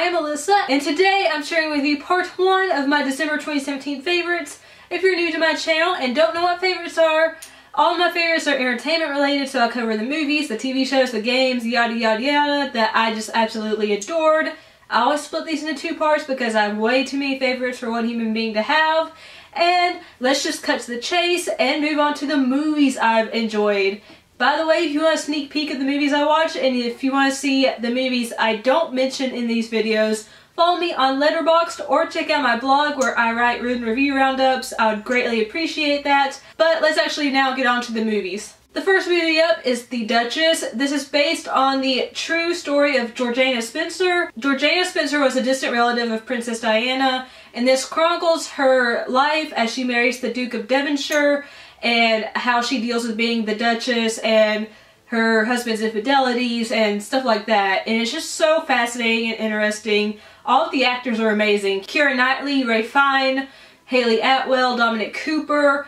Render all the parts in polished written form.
I am Alyssa, and today I'm sharing with you part 1 of my December 2017 favorites. If you're new to my channel and don't know what favorites are, all of my favorites are entertainment related, so I'll cover the movies, the TV shows, the games, yada yada yada, that I just absolutely adored. I always split these into 2 parts because I have way too many favorites for one human being to have. And let's just cut to the chase and move on to the movies I've enjoyed. By the way, if you want a sneak peek of the movies I watch, and if you want to see the movies I don't mention in these videos, follow me on Letterboxd or check out my blog where I write written review roundups. I would greatly appreciate that. But let's actually now get on to the movies. The first movie up is The Duchess. This is based on the true story of Georgina Spencer. Georgina Spencer was a distant relative of Princess Diana, and this chronicles her life as she marries the Duke of Devonshire and how she deals with being the Duchess and her husband's infidelities and stuff like that. And it's just so fascinating and interesting. All of the actors are amazing. Keira Knightley, Ray Fiennes, Hayley Atwell, Dominic Cooper,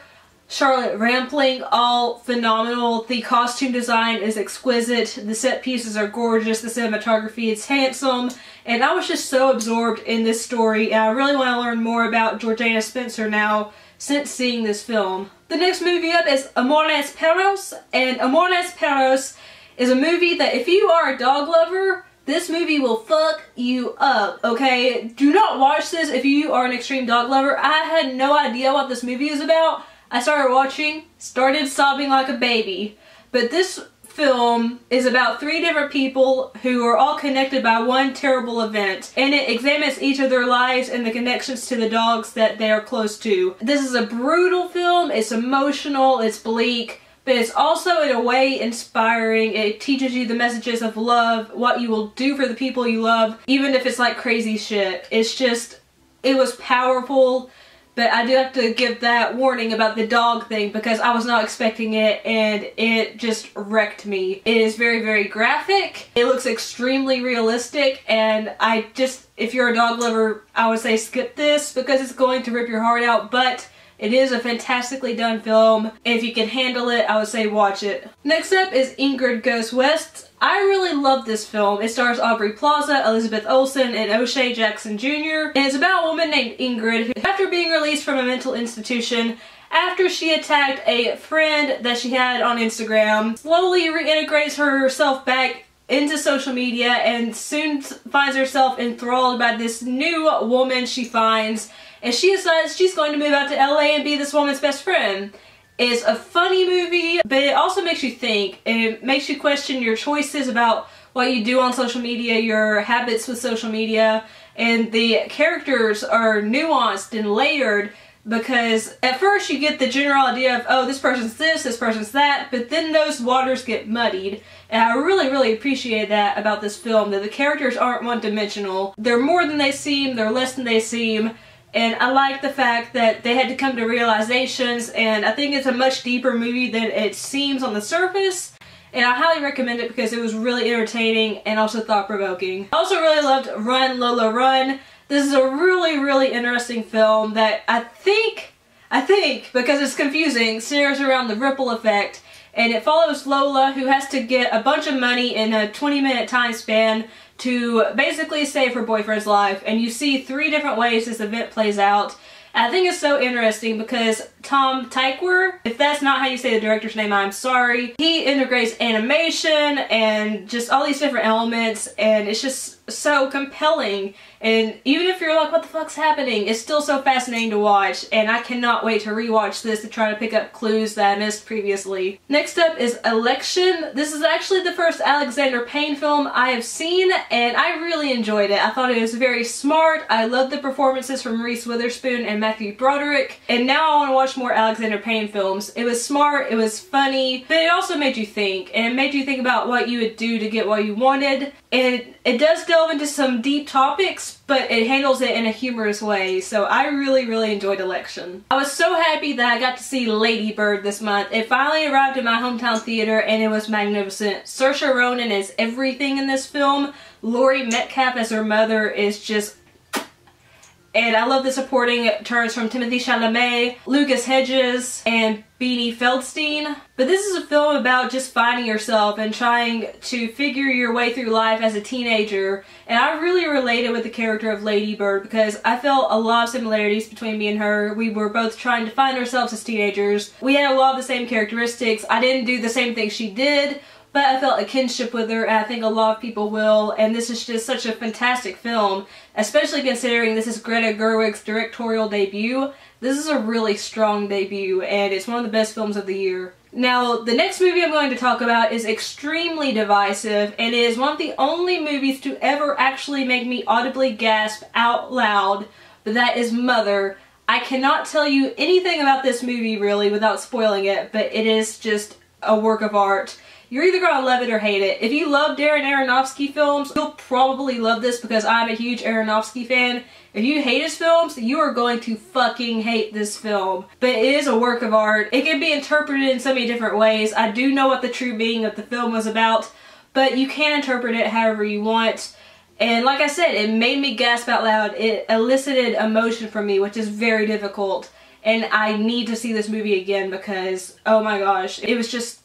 Charlotte Rampling, all phenomenal. The costume design is exquisite. The set pieces are gorgeous. The cinematography is handsome. And I was just so absorbed in this story. And I really want to learn more about Georgina Spencer now since seeing this film. The next movie up is Amores Perros. And Amores Perros is a movie that if you are a dog lover, this movie will fuck you up, okay? Do not watch this if you are an extreme dog lover. I had no idea what this movie is about. I started watching, started sobbing like a baby. But this film is about 3 different people who are all connected by one terrible event. And it examines each of their lives and the connections to the dogs that they are close to. This is a brutal film, it's emotional, it's bleak, but it's also in a way inspiring. It teaches you the messages of love, what you will do for the people you love, even if it's like crazy shit. It's just, it was powerful. But I do have to give that warning about the dog thing because I was not expecting it and it just wrecked me. It is very, very graphic. It looks extremely realistic, and if you're a dog lover, I would say skip this because it's going to rip your heart out, but it is a fantastically done film. And if you can handle it, I would say watch it. Next up is Ingrid Goes West. I really love this film. It stars Aubrey Plaza, Elizabeth Olsen, and O'Shea Jackson Jr. And it's about a woman named Ingrid who, after being released from a mental institution, after she attacked a friend that she had on Instagram, slowly reintegrates herself back into social media and soon finds herself enthralled by this new woman she finds, and she decides she's going to move out to LA and be this woman's best friend. It's a funny movie, but it also makes you think, and it makes you question your choices about what you do on social media, your habits with social media, and the characters are nuanced and layered because at first you get the general idea of, oh, this person's this person's that, but then those waters get muddied. And I really, really appreciate that about this film, that the characters aren't one-dimensional. They're more than they seem, they're less than they seem. And I like the fact that they had to come to realizations, and I think it's a much deeper movie than it seems on the surface. And I highly recommend it because it was really entertaining and also thought-provoking. I also really loved Run, Lola Run. This is a really, really interesting film that I think, because it's confusing, centers around the ripple effect. And it follows Lola, who has to get a bunch of money in a 20-minute time span to basically save her boyfriend's life. And you see 3 different ways this event plays out. I think it's so interesting because Tom Tykwer, if that's not how you say the director's name, I'm sorry. He integrates animation and just all these different elements, and it's just so compelling. And even if you're like, what the fuck's happening? It's still so fascinating to watch, and I cannot wait to rewatch this to try to pick up clues that I missed previously. Next up is Election. This is actually the first Alexander Payne film I have seen, and I really enjoyed it. I thought it was very smart. I loved the performances from Reese Witherspoon and Matthew Broderick, and now I want to watch more Alexander Payne films. It was smart, it was funny, but it also made you think, and it made you think about what you would do to get what you wanted. And it does delve into some deep topics, but it handles it in a humorous way, so I really, really enjoyed Election. I was so happy that I got to see Lady Bird this month. It finally arrived at my hometown theater, and it was magnificent. Saoirse Ronan is everything in this film. Laurie Metcalf as her mother is just And I love the supporting turns from Timothée Chalamet, Lucas Hedges, and Beanie Feldstein. But this is a film about just finding yourself and trying to figure your way through life as a teenager. And I really related with the character of Lady Bird because I felt a lot of similarities between me and her. We were both trying to find ourselves as teenagers. We had a lot of the same characteristics. I didn't do the same thing she did, but I felt a kinship with her, and I think a lot of people will, and this is just such a fantastic film, especially considering this is Greta Gerwig's directorial debut. This is a really strong debut, and it's one of the best films of the year. Now, the next movie I'm going to talk about is extremely divisive, and it is one of the only movies to ever actually make me audibly gasp out loud, but that is Mother. I cannot tell you anything about this movie, really, without spoiling it, but it is just a work of art. You're either gonna love it or hate it. If you love Darren Aronofsky films, you'll probably love this because I'm a huge Aronofsky fan. If you hate his films, you are going to fucking hate this film. But it is a work of art. It can be interpreted in so many different ways. I do know what the true meaning of the film was about, but you can interpret it however you want. And like I said, it made me gasp out loud. It elicited emotion from me, which is very difficult. And I need to see this movie again because, oh my gosh, it was just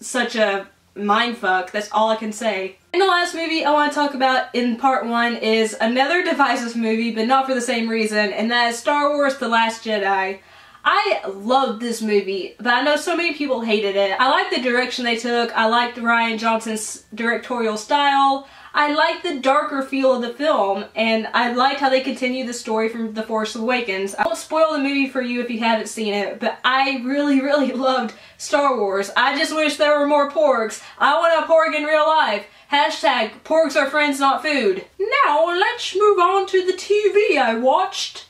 such a mindfuck. That's all I can say. And the last movie I want to talk about in part 1 is another divisive movie, but not for the same reason, and that is Star Wars: The Last Jedi. I loved this movie, but I know so many people hated it. I liked the direction they took. I liked Rian Johnson's directorial style. I liked the darker feel of the film, and I liked how they continued the story from The Force Awakens. I won't spoil the movie for you if you haven't seen it, but I really, really loved Star Wars. I just wish there were more porgs. I want a porg in real life. Hashtag, porgs are friends, not food. Now, let's move on to the TV I watched.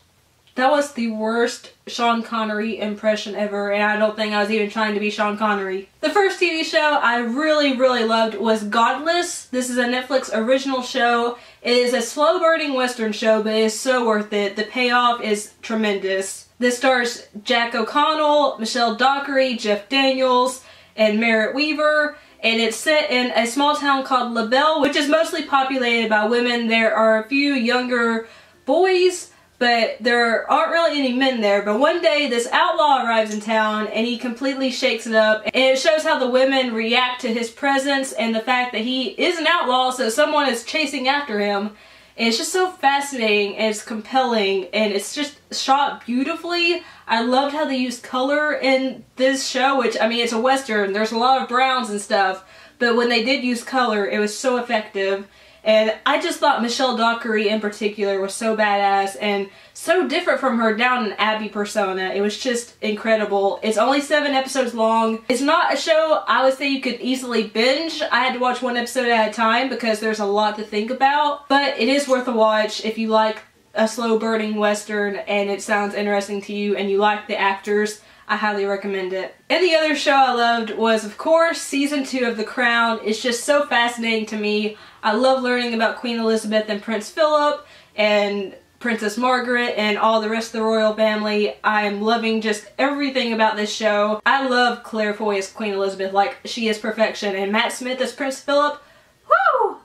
That was the worst Sean Connery impression ever, and I don't think I was even trying to be Sean Connery. The first TV show I really, really loved was Godless. This is a Netflix original show. It is a slow-burning Western show, but it is so worth it. The payoff is tremendous. This stars Jack O'Connell, Michelle Dockery, Jeff Daniels, and Merritt Weaver. And it's set in a small town called La Belle, which is mostly populated by women. There are a few younger boys, but there aren't really any men there. But one day this outlaw arrives in town and he completely shakes it up. And it shows how the women react to his presence and the fact that he is an outlaw, so someone is chasing after him. And it's just so fascinating and it's compelling and it's just shot beautifully. I loved how they used color in this show, which, I mean, it's a Western. There's a lot of browns and stuff. But when they did use color, it was so effective. And I just thought Michelle Dockery in particular was so badass and so different from her Downton Abbey persona. It was just incredible. It's only 7 episodes long. It's not a show I would say you could easily binge. I had to watch 1 episode at a time because there's a lot to think about. But it is worth a watch if you like a slow burning Western and it sounds interesting to you and you like the actors. I highly recommend it. And the other show I loved was, of course, season 2 of The Crown. It's just so fascinating to me. I love learning about Queen Elizabeth and Prince Philip and Princess Margaret and all the rest of the royal family. I am loving just everything about this show. I love Claire Foy as Queen Elizabeth, like she is perfection, and Matt Smith as Prince Philip. Woo!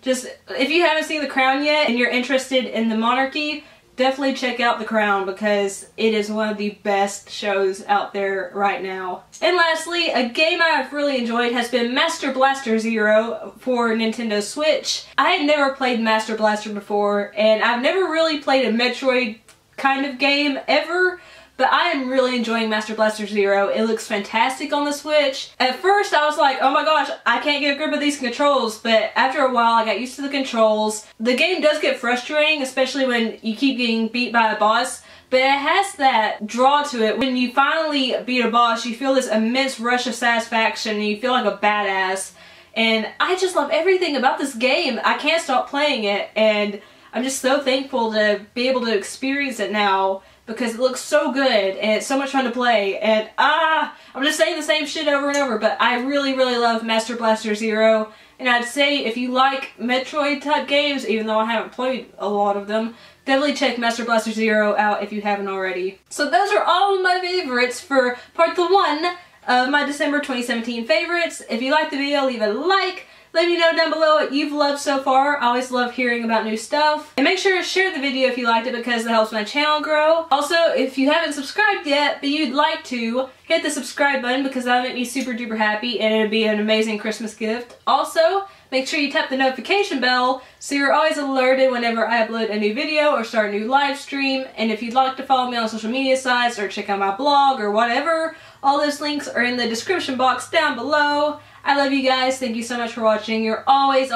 Just, if you haven't seen The Crown yet and you're interested in the monarchy, definitely check out The Crown because it is one of the best shows out there right now. And lastly, a game I've really enjoyed has been Master Blaster Zero for Nintendo Switch. I had never played Master Blaster before, and I've never really played a Metroid kind of game ever, but I am really enjoying Master Blaster Zero. It looks fantastic on the Switch. At first I was like, oh my gosh, I can't get a grip of these controls, but after a while I got used to the controls. The game does get frustrating, especially when you keep getting beat by a boss, but it has that draw to it. When you finally beat a boss, you feel this immense rush of satisfaction and you feel like a badass. And I just love everything about this game. I can't stop playing it, and I'm just so thankful to be able to experience it now, because it looks so good and it's so much fun to play. And I'm just saying the same shit over and over, but I really, really love Master Blaster Zero. And I'd say if you like Metroid type games, even though I haven't played a lot of them, definitely check Master Blaster Zero out if you haven't already. So those are all of my favorites for part 1 of my December 2017 favorites. If you liked the video, leave a like, Let me know down below what you've loved so far. I always love hearing about new stuff. And make sure to share the video if you liked it because it helps my channel grow. Also, if you haven't subscribed yet, but you'd like to, hit the subscribe button because that'll make me super duper happy and it'll be an amazing Christmas gift. Also, make sure you tap the notification bell so you're always alerted whenever I upload a new video or start a new live stream. And if you'd like to follow me on social media sites or check out my blog or whatever, all those links are in the description box down below. I love you guys. Thank you so much for watching. You're always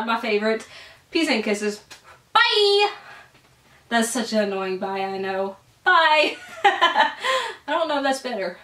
my favorite. Peace and kisses. Bye! That's such an annoying bye, I know. Bye! I don't know if that's better.